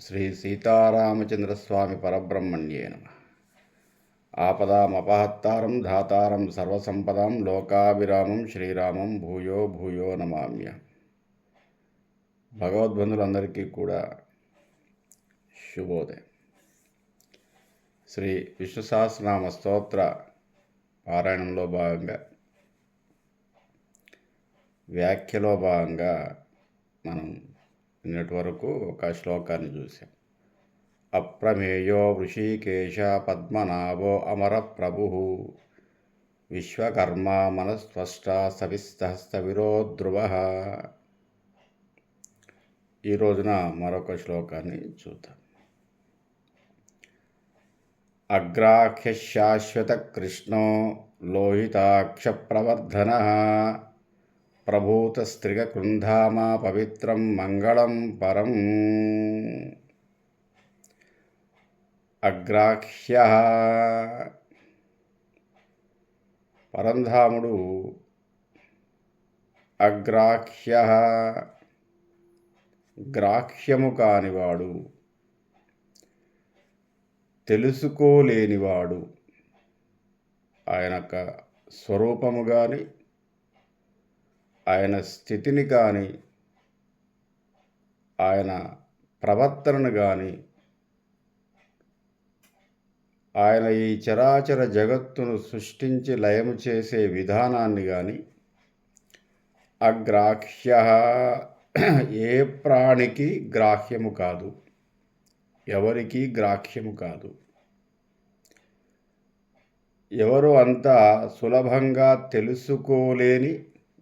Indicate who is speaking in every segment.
Speaker 1: శ్రీ సీతారామచంద్రస్వామి పరబ్రహ్మణ్యే నమః. ఆపదామపహత్తారం ధాతారం సర్వసంపదాం లోకాభిరామం శ్రీరామం భూయో భూయో నమామ్య. భగవద్బంధులందరికీ కూడా శుభోదయం. శ్రీ విష్ణు సహస్రనామ స్తోత్ర పారాయణంలో భాగంగా వ్యాఖ్యలో భాగంగా మనం నిన్నటి వరకు ఒక శ్లోకాన్ని చూసాం. అప్రమేయో వృషీకేశ పద్మనాభో అమర ప్రభు విశ్వకర్మ మనస్వష్ట సవిస్తహస్తవిరో ధ్రువ. ఈ రోజున మరొక శ్లోకాన్ని చూద్దాం. అగ్రాఖ్య శాశ్వత కృష్ణో లోహితాక్ష ప్రవర్ధన ప్రభూతస్త్రిగ కృంధామ పవిత్రం మంగళం పరం. అగ్రాఖ్య పరంధాముడు అగ్రాఖ్య గ్రాహ్యము కానివాడు, తెలుసుకోలేనివాడు. ఆయన స్వరూపము కానీ ఆయన స్థితిని కానీ ఆయన ప్రవర్తనను కానీ ఆయన ఈ చరాచర జగత్తును సృష్టించి లయము చేసే విధానాన్ని కానీ అగ్రాహ్య ఏ ప్రాణికి గ్రాహ్యము కాదు, ఎవరికి గ్రాహ్యము కాదు. ఎవరు అంత సులభంగా తెలుసుకోలేని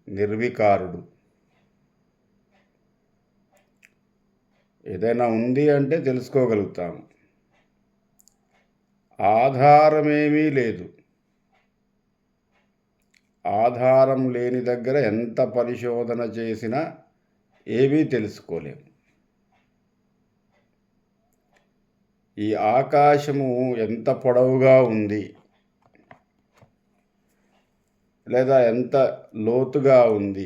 Speaker 1: నిర్వికారుడు. ఏదైనా ఉంది అంటే తెలుసుకోగలుగుతాము. ఆధారమేమీ లేదు. ఆధారం లేని దగ్గర ఎంత పరిశోధన చేసినా ఏమీ తెలుసుకోలేము. ఈ ఆకాశము ఎంత పొడవుగా ఉంది లేదా ఎంత లోతుగా ఉంది,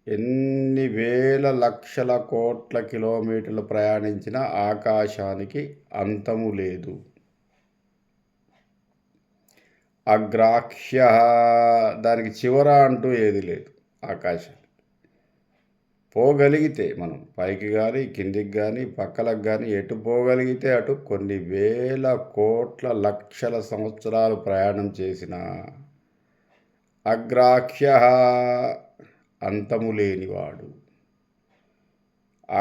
Speaker 1: ఎన్ని వేల లక్షల కోట్ల కిలోమీటర్లు ప్రయాణించిన ఆకాశానికి అంతము లేదు. అగ్రాహ్య దానికి చివర అంటూ ఏది లేదు. ఆకాశం పోగలిగితే మనం పైకి కానీ కిందికి కానీ పక్కలకు కానీ ఎటు పోగలిగితే అటు కొన్ని వేల కోట్ల లక్షల సంవత్సరాలు ప్రయాణం చేసిన అగ్రాహ్య అంతము లేనివాడు.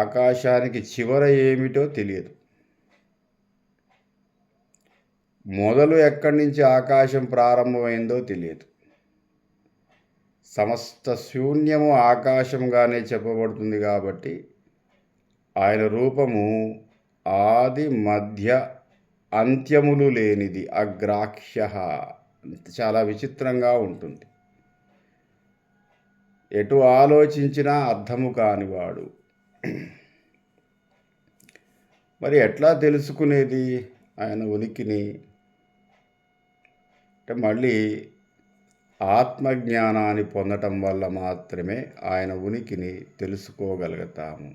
Speaker 1: ఆకాశానికి చివర ఏమిటో తెలియదు. మొదలు ఎక్కడి నుంచి ఆకాశం ప్రారంభమైందో తెలియదు. సమస్త శూన్యము ఆకాశంగానే చెప్పబడుతుంది కాబట్టి ఆయన రూపము ఆది మధ్య అంత్యములు లేనిది. అగ్రాహ్య చాలా విచిత్రంగా ఉంటుంది. ఎటు ఆలోచించినా అర్థము కానివాడు. మరి ఎట్లా తెలుసుకునేది ఆయన ఉనికిని అంటే మళ్ళీ ఆత్మజ్ఞానాన్ని పొందటం వల్ల మాత్రమే ఆయన ఉనికిని తెలుసుకోగలుగుతాము.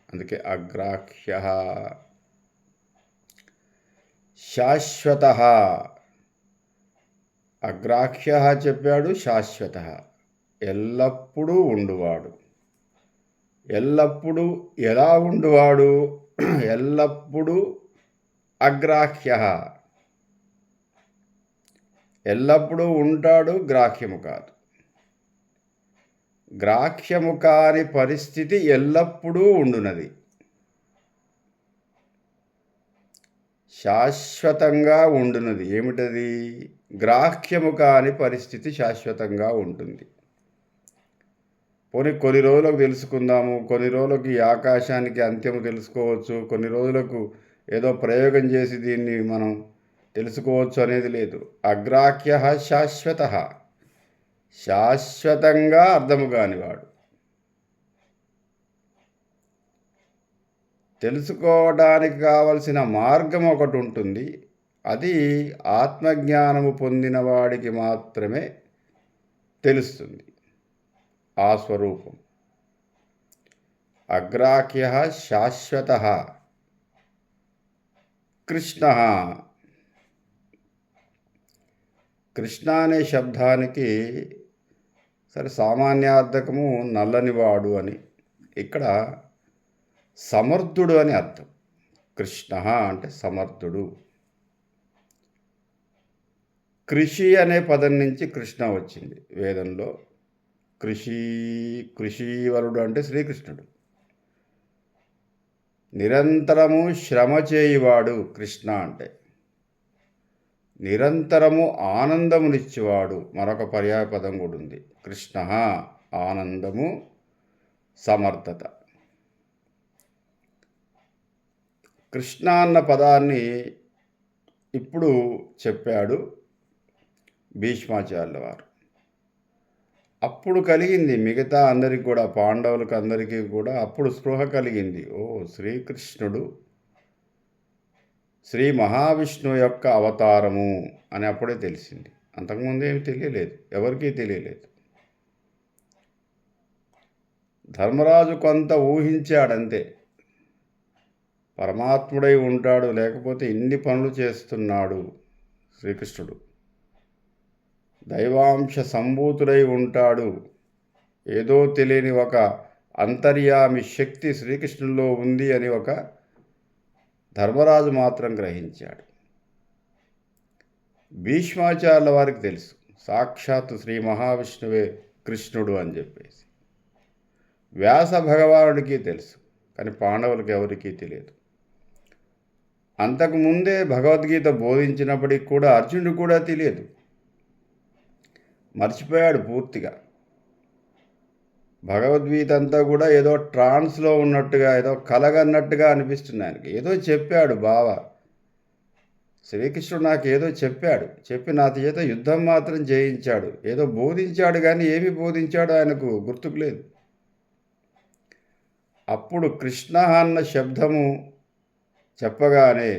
Speaker 1: అందుకే అగ్రాహ్య శాశ్వత. అగ్రాహ్య చెప్పాడు, శాశ్వత ఎల్లప్పుడూ ఉండువాడు. ఎల్లప్పుడూ ఎలా ఉండువాడు? ఎల్లప్పుడూ అగ్రాహ్య, ఎల్లప్పుడూ ఉంటాడు, గ్రాహ్యము కాదు. గ్రాహ్యము కాని పరిస్థితి ఎల్లప్పుడూ ఉండునది. శాశ్వతంగా ఉండునది ఏమిటది? గ్రాహ్యము కాని పరిస్థితి శాశ్వతంగా ఉంటుంది. కొన్ని రోజులకు తెలుసుకుందాము, కొన్ని రోజులకు ఈ ఆకాశానికి అంత్యము తెలుసుకోవచ్చు, కొన్ని రోజులకు ఏదో ప్రయోగం చేసి దీన్ని మనం తెలుసుకోవచ్చు అనేది లేదు. అగ్రాహ్య శాశ్వత, శాశ్వతంగా అర్థము కానివాడు. తెలుసుకోవడానికి కావలసిన మార్గం ఒకటి ఉంటుంది. అది ఆత్మజ్ఞానము పొందిన వాడికి మాత్రమే తెలుస్తుంది ఆ స్వరూపం. అగ్రాఖ్య శాశ్వత కృష్ణ. కృష్ణ అనే శబ్దానికి సరే సామాన్యార్థకము నల్లనివాడు అని, ఇక్కడ సమర్థుడు అని అర్థం. కృష్ణ అంటే సమర్థుడు. కృషి అనే పదం నుంచి కృష్ణ వచ్చింది వేదంలో. కృషీవరుడు అంటే శ్రీకృష్ణుడు. నిరంతరము శ్రమ చేయువాడు కృష్ణ అంటే. నిరంతరము ఆనందమునిచ్చేవాడు మరొక పర్యాయ పదం కూడా ఉంది. కృష్ణ ఆనందము, సమర్థత. కృష్ణ అన్న పదాన్ని ఇప్పుడు చెప్పాడు భీష్మాచార్యుల వారు. అప్పుడు కలిగింది మిగతా అందరికి కూడా, పాండవులకు అందరికీ కూడా అప్పుడు స్పృహ కలిగింది. ఓ, శ్రీకృష్ణుడు శ్రీ మహావిష్ణువు యొక్క అవతారము అని అప్పుడే తెలిసింది. అంతకుముందు ఏమి తెలియలేదు, ఎవరికీ తెలియలేదు. ధర్మరాజు కొంత ఊహించాడంతే, పరమాత్ముడై ఉంటాడు, లేకపోతే ఇన్ని పనులు చేస్తున్నాడు శ్రీకృష్ణుడు, దైవాంశ సంభూతుడై ఉంటాడు, ఏదో తెలియని ఒక అంతర్యామి శక్తి శ్రీకృష్ణుల్లో ఉంది అని ఒక ధర్మరాజు మాత్రం గ్రహించాడు. భీష్మాచార్యుల వారికి తెలుసు సాక్షాత్తు శ్రీ మహావిష్ణువే కృష్ణుడు అని చెప్పేసి. వ్యాస భగవానుడికి తెలుసు, కానీ పాండవులకు ఎవరికీ తెలియదు. అంతకుముందే భగవద్గీత బోధించినప్పటికి కూడా అర్జునుడు కూడా తెలియదు, మర్చిపోయాడు పూర్తిగా. భగవద్గీత అంతా కూడా ఏదో ట్రాన్స్లో ఉన్నట్టుగా, ఏదో కలగన్నట్టుగా అనిపిస్తుంది ఆయనకి. ఏదో చెప్పాడు బావ శ్రీకృష్ణుడు, నాకు ఏదో చెప్పి నా చేత యుద్ధం మాత్రం చేయించాడు, ఏదో బోధించాడు, కానీ ఏమి బోధించాడో ఆయనకు గుర్తుకు లేదు. అప్పుడు కృష్ణ అన్న శబ్దము చెప్పగానే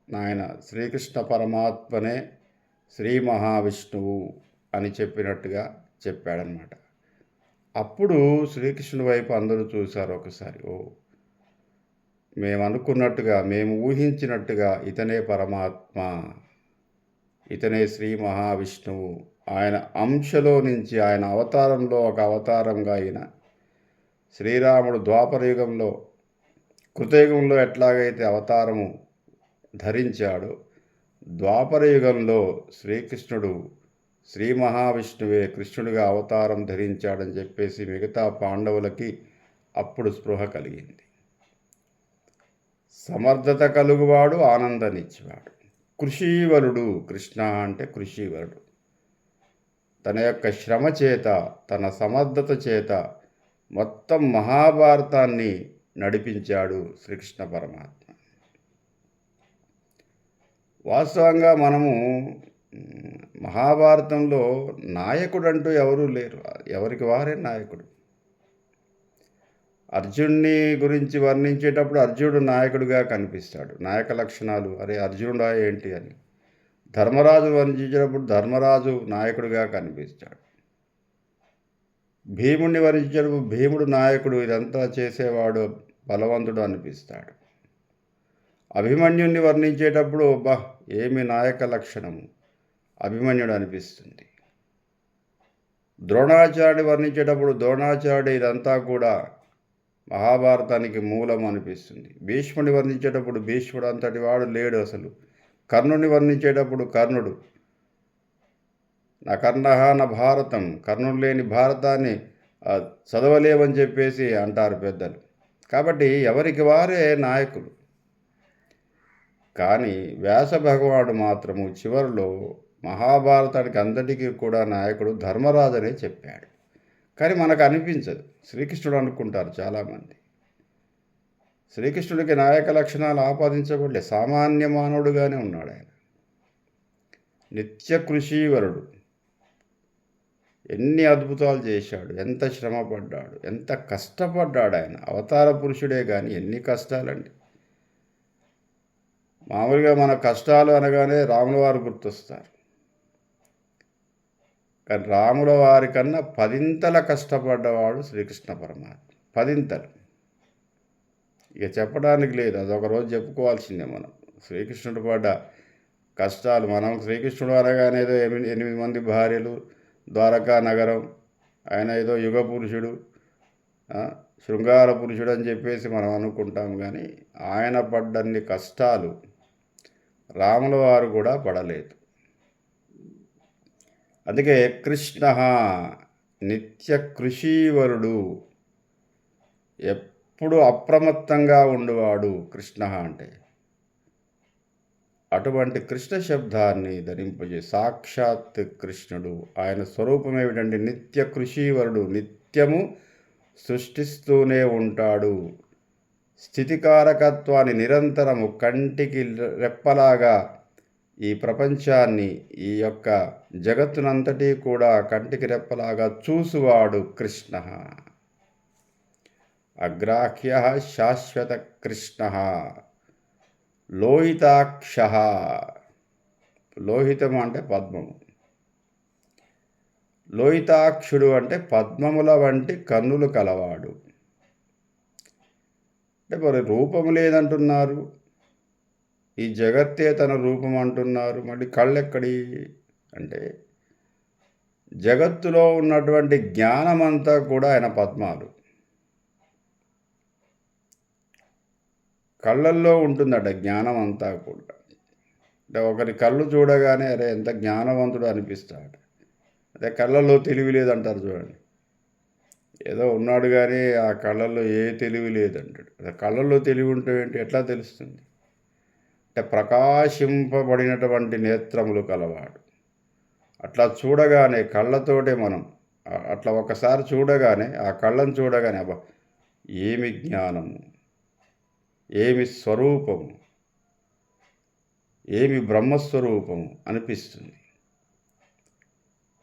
Speaker 1: నాయన శ్రీకృష్ణ పరమాత్మనే శ్రీ మహావిష్ణువు అని చెప్పినట్టుగా చెప్పాడనమాట. అప్పుడు శ్రీకృష్ణుడి వైపు అందరూ చూశారు ఒకసారి. ఓ, మేము అనుకున్నట్టుగా, మేము ఊహించినట్టుగా ఇతనే పరమాత్మ, ఇతనే శ్రీ మహావిష్ణువు. ఆయన అంశలో నుంచి, ఆయన అవతారంలో ఒక అవతారంగా అయిన శ్రీరాముడు ద్వాపరయుగంలో, కృతయుగంలో ఎట్లాగైతే అవతారము ధరించాడో, ద్వాపరయుగంలో శ్రీకృష్ణుడు శ్రీ మహావిష్ణువే కృష్ణుడిగా అవతారం ధరించాడని చెప్పేసి మిగతా పాండవులకి అప్పుడు స్పృహ కలిగింది. సమర్థత కలుగువాడు, ఆనందాన్నిచ్చేవాడు, కృషీవరుడు. కృష్ణ అంటే కృషీవరుడు. తన యొక్క శ్రమ చేత, తన సమర్థత చేత మొత్తం మహాభారతాన్ని నడిపించాడు శ్రీకృష్ణ పరమాత్మ. వాస్తవంగా మనము మహాభారతంలో నాయకుడు అంటూ ఎవరూ లేరు, ఎవరికి వారే నాయకుడు. అర్జున్ని గురించి వర్ణించేటప్పుడు అర్జునుడు నాయకుడిగా కనిపిస్తాడు, నాయక లక్షణాలు, అరే అర్జునుడా ఏంటి అని. ధర్మరాజు వర్ణించేటప్పుడు ధర్మరాజు నాయకుడిగా కనిపిస్తాడు. భీముడిని వర్ణించేటప్పుడు భీముడు నాయకుడు, ఇదంతా చేసేవాడు, బలవంతుడు అనిపిస్తాడు. అభిమన్యుడిని వర్ణించేటప్పుడు ఏమి నాయక లక్షణము, అభిమన్యుడు అనిపిస్తుంది. ద్రోణాచార్యుని వర్ణించేటప్పుడు ద్రోణాచార్యుడు, ఇదంతా కూడా మహాభారతానికి మూలం అనిపిస్తుంది. భీష్ముడిని వర్ణించేటప్పుడు భీష్ముడు అంతటి వాడు లేడు అసలు. కర్ణుడిని వర్ణించేటప్పుడు కర్ణుడు, నా కర్ణః నా భారతం, కర్ణుడు లేని భారతాన్ని చదవలేమని చెప్పేసి అంటారు పెద్దలు. కాబట్టి ఎవరికి వారే నాయకులు. కానీ వ్యాస భగవానుడు మాత్రము చివరిలో మహాభారతానికి అంతటికీ కూడా నాయకుడు ధర్మరాజనే చెప్పాడు. కానీ మనకు అనిపించదు, శ్రీకృష్ణుడు అనుకుంటారు చాలామంది. శ్రీకృష్ణుడికి నాయక లక్షణాలు ఆపాదించబడలే, సామాన్య మానవుడుగానే ఉన్నాడు ఆయన. నిత్య కృషీవరుడు, ఎన్ని అద్భుతాలు చేశాడు, ఎంత శ్రమపడ్డాడు, ఎంత కష్టపడ్డాడు ఆయన. అవతార పురుషుడే కానీ ఎన్ని కష్టాలండి. మామూలుగా మన కష్టాలు అనగానే రాముల వారు గుర్తొస్తారు, కానీ రాముల వారి కన్నా 10 కష్టపడ్డవాడు శ్రీకృష్ణ పరమాత్మ. 10. ఇక చెప్పడానికి లేదు, అదొక రోజు చెప్పుకోవాల్సిందే మనం. శ్రీకృష్ణుడు పడ్డ కష్టాలు, మనం శ్రీకృష్ణుడు అనగానే ఏదో 8 మంది భార్యలు, ద్వారకా నగరం, ఆయన ఏదో యుగ పురుషుడు, శృంగార పురుషుడు అని చెప్పేసి మనం అనుకుంటాం. కానీ ఆయన పడ్డన్ని కష్టాలు రాముల వారు కూడా పడలేదు. అందుకే కృష్ణ నిత్య కృషీవరుడు, ఎప్పుడు అప్రమత్తంగా ఉండువాడు కృష్ణ అంటే. అటువంటి కృష్ణ శబ్దాన్ని ధరింపజే సాక్షాత్ కృష్ణుడు. ఆయన స్వరూపం ఏమిటంటే నిత్య కృషీవరుడు, నిత్యము సృష్టిస్తూనే ఉంటాడు. స్థితికారకత్వాన్ని నిరంతరము కంటికి రెప్పలాగా ఈ ప్రపంచాన్ని, ఈ యొక్క జగత్తునంతటి కూడా కంటికి రెప్పలాగా చూసువాడు కృష్ణ. అగ్రాహ్య శాశ్వత కృష్ణ లోహితాక్ష. లోహితము అంటే పద్మము, లోహితాక్షుడు అంటే పద్మముల వంటి కన్నులు కలవాడు. అంటే మరి రూపం లేదంటున్నారు, ఈ జగత్తే తన రూపం అంటున్నారు, మళ్ళీ కళ్ళెక్కడి అంటే జగత్తులో ఉన్నటువంటి జ్ఞానమంతా కూడా ఆయన పద్మాలు. కళ్ళల్లో ఉంటుందట జ్ఞానం అంతా కూడా. అంటే ఒకరి కళ్ళు చూడగానే అరే ఎంత జ్ఞానవంతుడు అనిపిస్తాడు. అదే కళ్ళల్లో తెలివి లేదంటారు చూడండి, ఏదో ఉన్నాడు కానీ ఆ కళ్ళల్లో ఏ తెలివి లేదంటాడు. అదే కళ్ళల్లో తెలివి ఉంటే ఏంటి, ఎట్లా తెలుస్తుంది? అంటే ప్రకాశింపబడినటువంటి నేత్రములు కలవాడు. అట్లా చూడగానే కళ్ళతోటే మనం అట్లా ఒకసారి చూడగానే, ఆ కళ్ళను చూడగానే అబ్బా ఏమి జ్ఞానము, ఏమి స్వరూపము, ఏమి బ్రహ్మస్వరూపము అనిపిస్తుంది.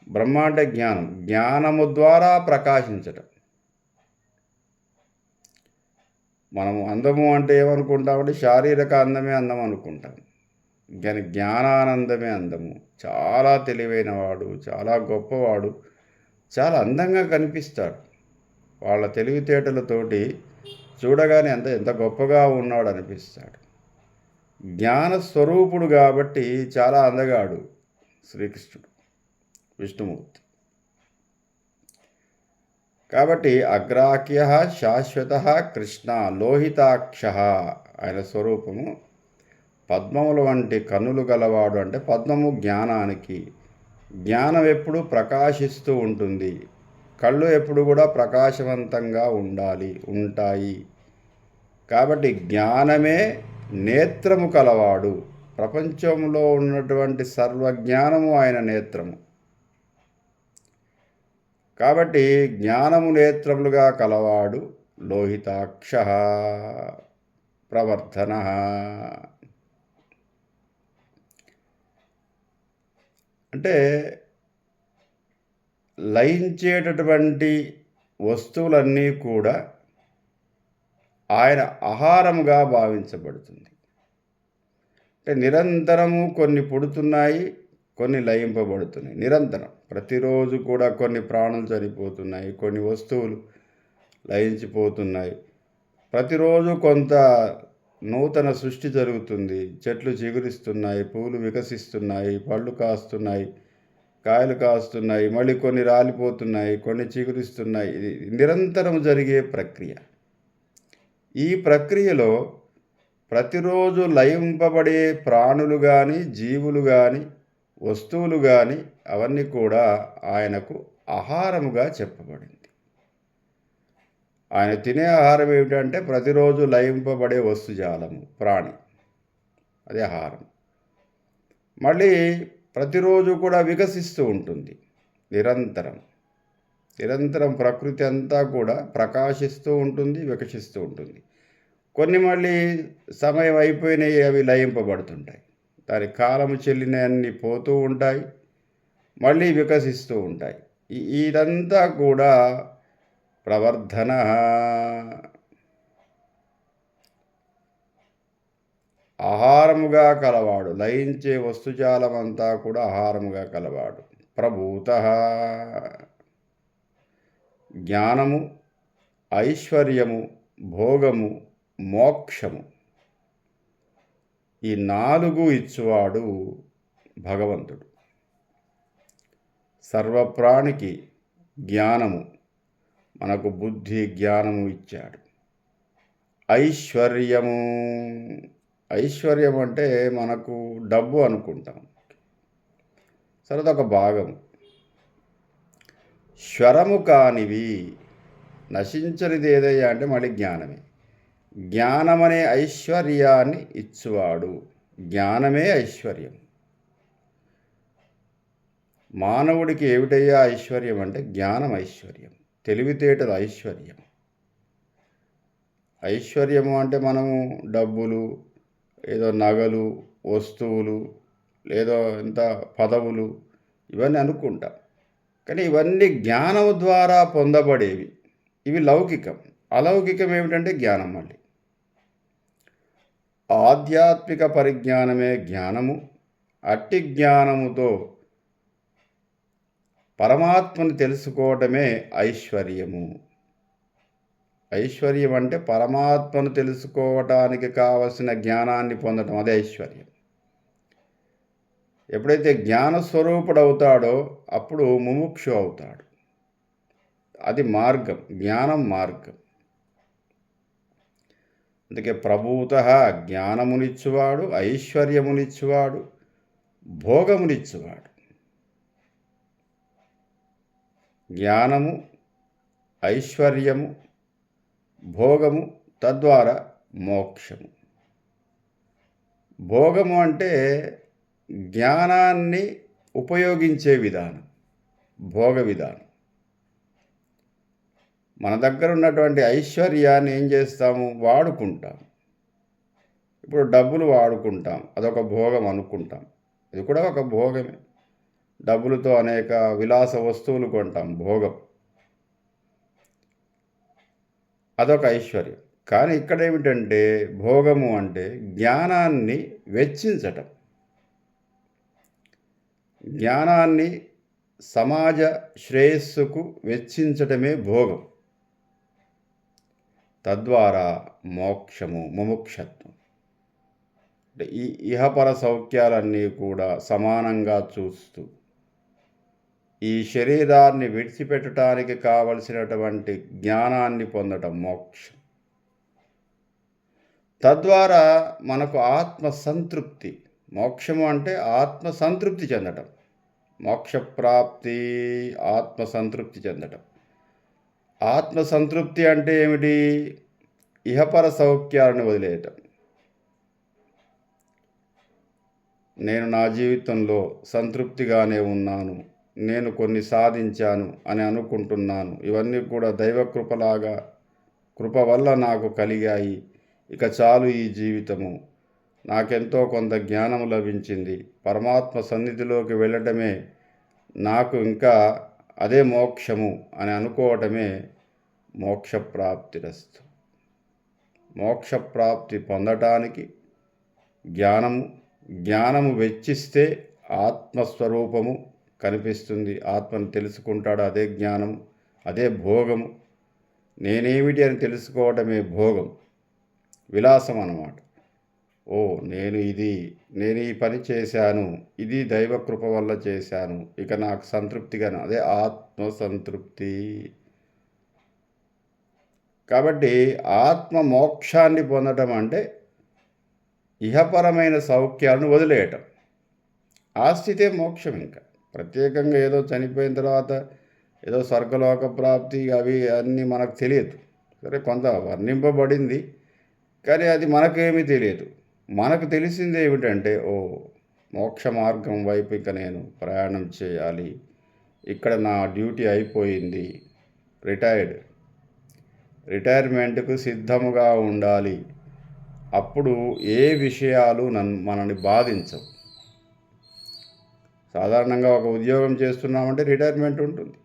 Speaker 1: బ్రహ్మ అంటే జ్ఞానం, జ్ఞానము ద్వారా ప్రకాశించటం. మనము అందము అంటే ఏమనుకుంటామంటే శారీరక అందమే అందం అనుకుంటాం, కానీ జ్ఞానానందమే అందము. చాలా తెలివైన వాడు, చాలా గొప్పవాడు, చాలా అందంగా కనిపిస్తాడు. వాళ్ళ తెలివితేటలతోటి చూడగానే ఎంత గొప్పగా ఉన్నాడు అనిపిస్తాడు. జ్ఞానస్వరూపుడు కాబట్టి చాలా అందగాడు శ్రీకృష్ణుడు, విష్ణుమూర్తి. కాబట్టి అగ్రాహ్య శాశ్వత కృష్ణ లోహితాక్ష, ఆయన స్వరూపము పద్మముల వంటి కన్నులు గలవాడు. అంటే పద్మము జ్ఞానానికి, జ్ఞానం ఎప్పుడు ప్రకాశిస్తూ ఉంటుంది, కళ్ళు ఎప్పుడు కూడా ప్రకాశవంతంగా ఉంటాయి. కాబట్టి జ్ఞానమే నేత్రము కలవాడు. ప్రపంచంలో ఉన్నటువంటి సర్వజ్ఞానము ఆయన నేత్రము. కాబట్టి జ్ఞానము నేత్రములుగా కలవాడు లోహితాక్ష ప్రవర్ధన. అంటే లయించేటటువంటి వస్తువులన్నీ కూడా ఆయన ఆహారముగా భావించబడుతుంది. అంటే నిరంతరము కొన్ని పుడుతున్నాయి, కొన్ని లయింపబడుతున్నాయి. నిరంతరం ప్రతిరోజు కూడా కొన్ని ప్రాణులు చనిపోతున్నాయి, కొన్ని వస్తువులు లయించిపోతున్నాయి. ప్రతిరోజు కొంత నూతన సృష్టి జరుగుతుంది. చెట్లు చిగురిస్తున్నాయి, పూలు వికసిస్తున్నాయి, పళ్ళు కాస్తున్నాయి, కాయలు కాస్తున్నాయి, మళ్ళీ కొన్ని రాలిపోతున్నాయి, కొన్ని చిగురిస్తున్నాయి. ఇది నిరంతరం జరిగే ప్రక్రియ. ఈ ప్రక్రియలో ప్రతిరోజు లయింపబడే ప్రాణులు కానీ, జీవులు కానీ, వస్తువులు కానీ అవన్నీ కూడా ఆయనకు ఆహారముగా చెప్పబడింది. ఆయన తినే ఆహారం ఏమిటంటే ప్రతిరోజు లయింపబడే వస్తుజాలము, ప్రాణి, అదే ఆహారం. మళ్ళీ ప్రతిరోజు కూడా వికసిస్తూ ఉంటుంది. నిరంతరం ప్రకృతి అంతా కూడా ప్రకాశిస్తూ ఉంటుంది, వికసిస్తూ ఉంటుంది. కొన్ని మళ్ళీ సమయం అయిపోయినాయి, అవి లయింపబడుతుంటాయి. దాని కాలము చెల్లినవన్నీ పోతూ ఉంటాయి, మళ్ళీ వికసిస్తూ ఉంటాయి. ఇదంతా కూడా ప్రవర్ధన. ఆహారముగా కలవాడు, లయించే వస్తుజాలమంతా కూడా ఆహారముగా కలవాడు. ప్రభూత జ్ఞానము, ఐశ్వర్యము, భోగము, మోక్షము. ఈ 4 ఇచ్చువాడు భగవంతుడు. సర్వప్రాణికి జ్ఞానము, మనకు బుద్ధి జ్ఞానము ఇచ్చాడు. ఐశ్వర్యము, ఐశ్వర్యం అంటే మనకు డబ్బు అనుకుంటాం, సరే అదొక భాగం. శ్వరము కానివి, నశించనిది ఏదయ్యా అంటే మళ్ళీ జ్ఞానమే. జ్ఞానమనే ఐశ్వర్యాన్ని ఇచ్చువాడు. జ్ఞానమే ఐశ్వర్యం. మానవుడికి ఏమిటయ్యా ఐశ్వర్యం అంటే జ్ఞానం ఐశ్వర్యం, తెలివితేటలు ఐశ్వర్యం. ఐశ్వర్యము అంటే మనము డబ్బులు, ఏదో నగలు, వస్తువులు, లేదో ఇంత పదవులు ఇవన్నీ అనుకుంటాం. కానీ ఇవన్నీ జ్ఞానము ద్వారా పొందబడేవి. ఇవి లౌకికం. అలౌకికం ఏమిటంటే జ్ఞానం. మళ్ళీ ఆధ్యాత్మిక పరిజ్ఞానమే జ్ఞానము. అట్టి జ్ఞానముతో పరమాత్మని తెలుసుకోవటమే ఐశ్వర్యము. ఐశ్వర్యం అంటే పరమాత్మను తెలుసుకోవటానికి కావలసిన జ్ఞానాన్ని పొందటం, అదే ఐశ్వర్యం. ఎప్పుడైతే జ్ఞానస్వరూపుడు అవుతాడో అప్పుడు ముముక్షు అవుతాడు. అది మార్గం, జ్ఞానం మార్గం. అందుకే ప్రభువుతః జ్ఞానమునిచ్చువాడు, ఐశ్వర్యమునిచ్చువాడు, భోగమునిచ్చువాడు. జ్ఞానము, ఐశ్వర్యము, భోగము, తద్వారా మోక్షము. భోగము అంటే జ్ఞానాన్ని ఉపయోగించే విధానం, భోగ విధానం. మన దగ్గర ఉన్నటువంటి ఐశ్వర్యాన్ని ఏం చేస్తాము? వాడుకుంటాం. ఇప్పుడు డబ్బులు వాడుకుంటాం, అదొక భోగం అనుకుంటాం. ఇది కూడా ఒక భోగమే. డబ్బులతో అనేక విలాస వస్తువులు కొంటాం, భోగం, అదొక ఐశ్వర్యం. కానీ ఇక్కడ ఏమిటంటే భోగము అంటే జ్ఞానాన్ని వెచ్చించటం. జ్ఞానాన్ని సమాజ శ్రేయస్సుకు వెచ్చించటమే భోగం. తద్వారా మోక్షము, ముముక్షత్వం. అంటే ఈ ఇహపర సౌఖ్యాలన్నీ కూడా సమానంగా చూస్తూ ఈ శరీరాన్ని విడిచిపెట్టడానికి కావలసినటువంటి జ్ఞానాన్ని పొందటం మోక్షం. తద్వారా మనకు ఆత్మసంతృప్తి. మోక్షము అంటే ఆత్మసంతృప్తి చెందటం. మోక్షప్రాప్తి ఆత్మసంతృప్తి చెందటం. ఆత్మసంతృప్తి అంటే ఏమిటి? ఇహపర సౌఖ్యాలను వదిలేయటం. నేను నా జీవితంలో సంతృప్తిగానే ఉన్నాను, నేను కొన్ని సాధించాను అని అనుకుంటున్నాను, ఇవన్నీ కూడా దైవకృపలాగా, కృప వల్ల నాకు కలిగాయి, ఇక చాలు ఈ జీవితము, నాకెంతో కొంత జ్ఞానం లభించింది, పరమాత్మ సన్నిధిలోకి వెళ్ళటమే నాకు ఇంకా అదే మోక్షము అని అనుకోవటమే మోక్షప్రాప్తిరస్తు. మోక్షప్రాప్తి పొందటానికి జ్ఞానము వెచ్చిస్తే ఆత్మస్వరూపము కనిపిస్తుంది. ఆత్మను తెలుసుకుంటాడు, అదే జ్ఞానము, అదే భోగము. నేనేమిటి అని తెలుసుకోవటమే భోగం, విలాసం అన్నమాట. ఓ నేను ఈ పని చేశాను, ఇది దైవకృప వల్ల చేశాను, ఇక నాకు సంతృప్తిగాను, అదే ఆత్మసంతృప్తి. కాబట్టి ఆత్మ మోక్షాన్ని పొందటం అంటే ఇహపరమైన సౌఖ్యాలను వదిలేయటం. ఆ స్థితే మోక్షం. ఇంకా ప్రత్యేకంగా ఏదో చనిపోయిన తర్వాత ఏదో స్వర్గలోక ప్రాప్తి అవి అన్నీ మనకు తెలియదు. సరే, కొంత వర్ణింపబడింది, కానీ అది మనకేమీ తెలియదు. మనకు తెలిసింది ఏమిటంటే మోక్ష మార్గం వైపు ఇక నేను ప్రయాణం చేయాలి, ఇక్కడ నా డ్యూటీ అయిపోయింది, రిటైర్మెంట్కు సిద్ధముగా ఉండాలి. అప్పుడు ఏ విషయాలు మనల్ని బాధించవు. సాధారణంగా ఒక ఉద్యోగం చేస్తున్నామంటే రిటైర్మెంట్ ఉంటుంది.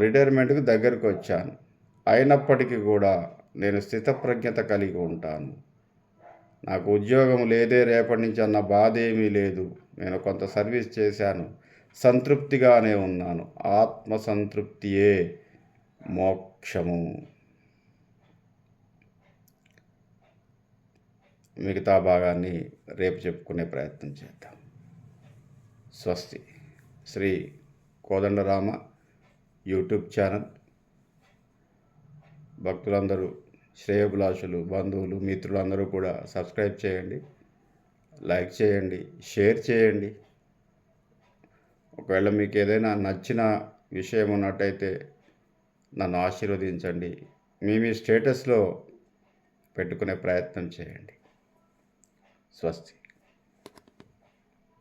Speaker 1: రిటైర్మెంట్కి దగ్గరికి వచ్చాను, అయినప్పటికీ కూడా నేను స్థితప్రజ్ఞత కలిగి ఉంటాను. నాకు ఉద్యోగం లేదే రేపటి నుంచి అన్న బాధ ఏమీ లేదు. నేను కొంత సర్వీస్ చేశాను, సంతృప్తిగానే ఉన్నాను. ఆత్మసంతృప్తియే మోక్షము. మిగతా భాగాన్ని రేపు చెప్పుకునే ప్రయత్నం చేద్దాం. స్వస్తి. శ్రీ కోదండరామ యూట్యూబ్ ఛానల్ భక్తులందరూ, శ్రేయోభిలాషులు, బంధువులు, మిత్రులు అందరూ కూడా సబ్స్క్రైబ్ చేయండి, లైక్ చేయండి, షేర్ చేయండి. ఒకవేళ మీకు ఏదైనా నచ్చిన విషయం ఉన్నట్టయితే నన్ను ఆశీర్వదించండి. మీ స్టేటస్లో పెట్టుకునే ప్రయత్నం చేయండి. స్వస్తి.